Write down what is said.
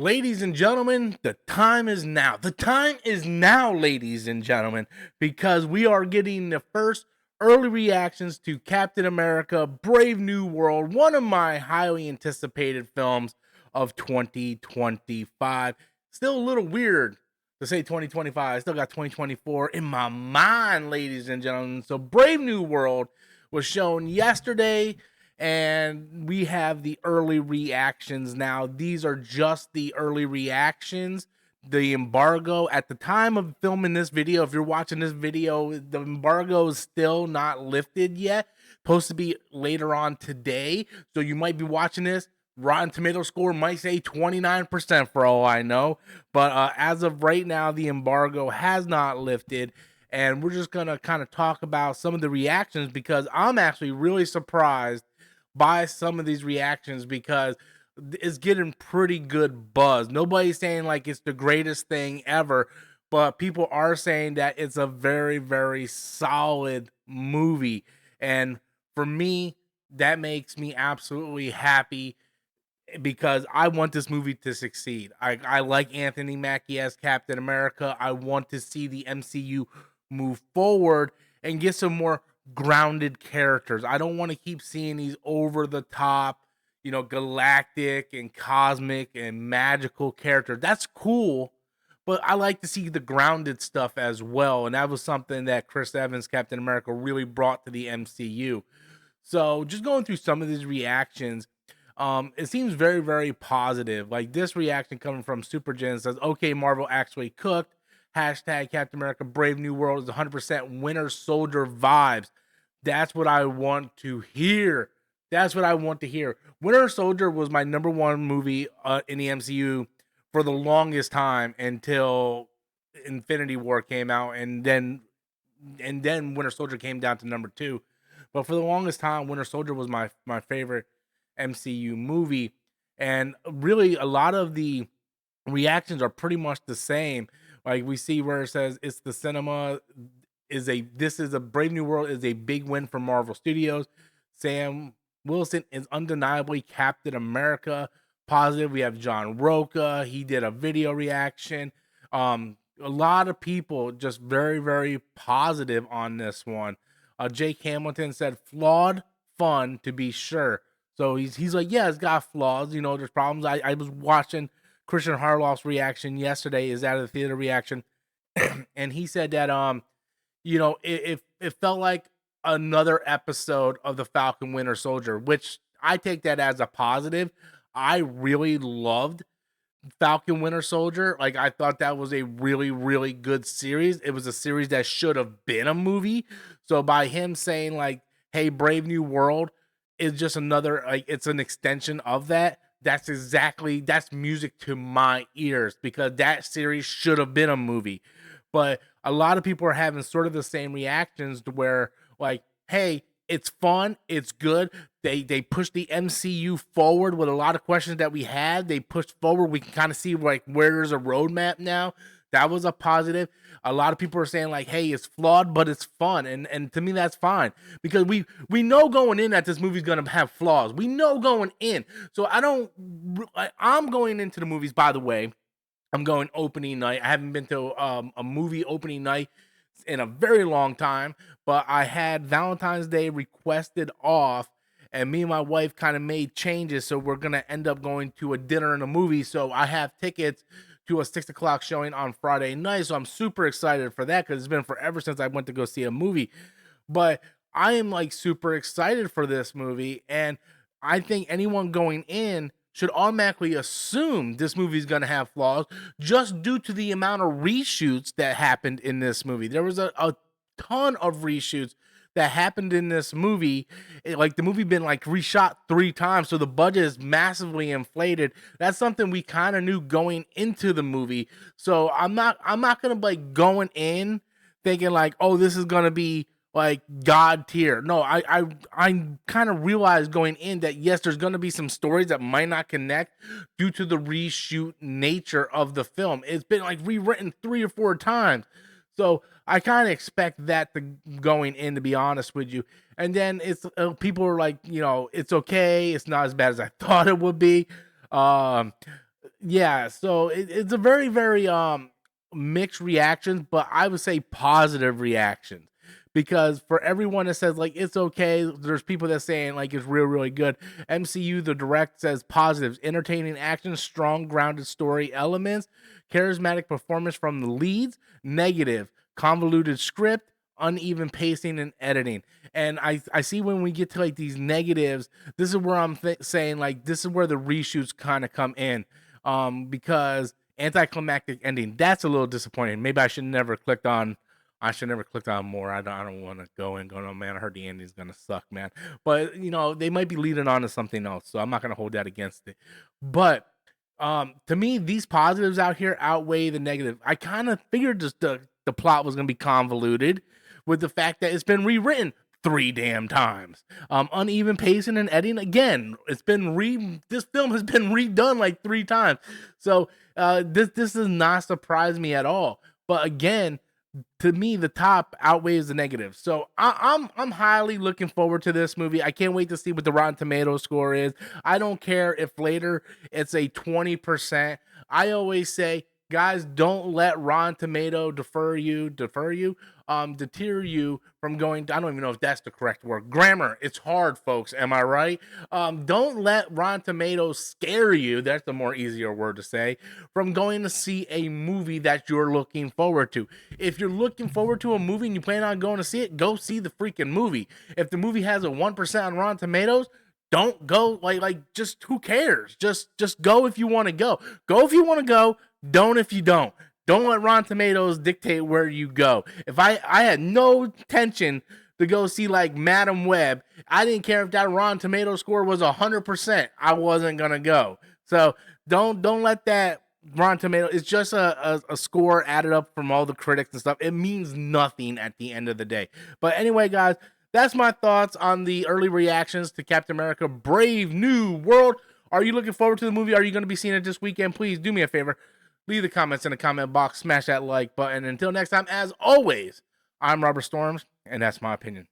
Ladies and gentlemen, the time is now. The time is now, ladies and gentlemen, because we are getting the first early reactions to Captain America Brave New World, one of my highly anticipated films of 2025. Still a little weird to say 2025. I still got 2024 in my mind, ladies and gentlemen. So, Brave New World was shown yesterday and we have the early reactions now. These are just the early reactions. The embargo at the time of filming this video, if you're watching this video, the embargo is still not lifted yet. Supposed to be later on today. So you might be watching this. Rotten Tomato score might say 29% for all I know. But as of right now, the embargo has not lifted. And we're just going to kind of talk about some of the reactions because I'm actually really surprised by some of these reactions because it's getting pretty good buzz. Nobody's saying like it's the greatest thing ever, but people are saying that it's a very, very solid movie. And for me, that makes me absolutely happy because I want this movie to succeed. I like Anthony Mackie as Captain America. I want to see the MCU move forward and get some more grounded characters. I don't want to keep seeing these over the top, galactic and cosmic and magical characters. That's cool, but I like to see the grounded stuff as well. And that was something that Chris Evans, Captain America, really brought to the MCU. So just going through some of these reactions, it seems very, very positive. Like this reaction coming from Supergen says, okay, Marvel actually cooked. Hashtag Captain America Brave New World is 100% Winter Soldier vibes. That's what I want to hear. That's what I want to hear. Winter Soldier was my number one movie in the MCU for the longest time until Infinity War came out, and then Winter Soldier came down to number two. But for the longest time, Winter Soldier was my favorite MCU movie, and really a lot of the reactions are pretty much the same. Like we see where it says it's the cinema this is a Brave New World is a big win for Marvel Studios. Sam Wilson is undeniably Captain America. Positive. We have John Roca. He did a video reaction. A lot of people just very, very positive on this one. Jake Hamilton said flawed fun to be sure. So he's like, yeah, it's got flaws. There's problems. I was watching Christian Harloff's reaction yesterday, is out of the theater reaction, and he said that it felt like another episode of the Falcon Winter Soldier, which I take that as a positive. I really loved Falcon Winter Soldier. Like I thought that was a really, really good series. It was a series that should have been a movie. So by him saying like, hey, Brave New World is just another, like it's an extension of that. That's music to my ears because that series should have been a movie. But a lot of people are having sort of the same reactions to where like, hey, it's fun, it's good. They pushed the MCU forward with a lot of questions that we had. They pushed forward. We can kind of see like where there's a roadmap now. That was a positive. A lot of people are saying like, "Hey, it's flawed, but it's fun," and to me that's fine because we know going in that this movie's gonna have flaws. We know going in, so I'm going into the movies. By the way, I'm going opening night. I haven't been to a movie opening night in a very long time, but I had Valentine's Day requested off, and me and my wife kind of made changes, so we're gonna end up going to a dinner and a movie. So I have tickets to a 6 o'clock showing on Friday night. So I'm super excited for that because it's been forever since I went to go see a movie. But I am like super excited for this movie, and I think anyone going in should automatically assume this movie is going to have flaws just due to the amount of reshoots that happened in this movie. There was a ton of reshoots that happened in this movie. Like the movie been like reshot 3 times, so the budget is massively inflated. That's something we kind of knew going into the movie. So I'm not gonna like going in thinking like, oh, this is gonna be like god tier. No, I kind of realized going in that yes, there's gonna be some stories that might not connect due to the reshoot nature of the film. It's been like rewritten 3 or 4 times. So I kind of expect that to going in, to be honest with you. And then it's people are like, it's okay. It's not as bad as I thought it would be. Um, Yeah, so it's a very, very mixed reactions, but I would say positive reactions. Because for everyone that says like it's okay, there's people that saying like it's real, really good. MCU the direct says positives, entertaining action, strong grounded story elements, charismatic performance from the leads. Negative, convoluted script, uneven pacing and editing. And I see when we get to like these negatives, this is where I'm saying like this is where the reshoots kind of come in, because anticlimactic ending, that's a little disappointing. Maybe I should never clicked on more. I don't want to go and go, no man, I heard the ending's gonna suck, man. But they might be leading on to something else, so I'm not gonna hold that against it. But to me, these positives out here outweigh the negative. I kind of figured just the plot was gonna be convoluted with the fact that it's been rewritten three damn times. Uneven pacing and editing again. This film has been redone like three times. So this does not surprise me at all. But again, to me, the top outweighs the negative. So I'm highly looking forward to this movie. I can't wait to see what the Rotten Tomatoes score is. I don't care if later it's a 20%. I always say, guys, don't let Rotten Tomato deter you from going. I don't even know if that's the correct word. Grammar. It's hard, folks. Am I right? Don't let Rotten Tomatoes scare you. That's the more easier word to say, from going to see a movie that you're looking forward to. If you're looking forward to a movie and you plan on going to see it, go see the freaking movie. If the movie has a 1% on Rotten Tomatoes, don't go. Like just who cares? Just go if you want to go. Go if you want to go. Don't if you don't. Don't let Rotten Tomatoes dictate where you go. If I had no intention to go see like Madam Web, I didn't care if that Rotten Tomato score was 100%. I wasn't gonna go. So don't let that Rotten Tomato. It's just a score added up from all the critics and stuff. It means nothing at the end of the day. But anyway, guys, that's my thoughts on the early reactions to Captain America: Brave New World. Are you looking forward to the movie? Are you going to be seeing it this weekend? Please do me a favor. Leave the comments in the comment box. Smash that like button. Until next time, as always, I'm Robert Storms, and that's my opinion.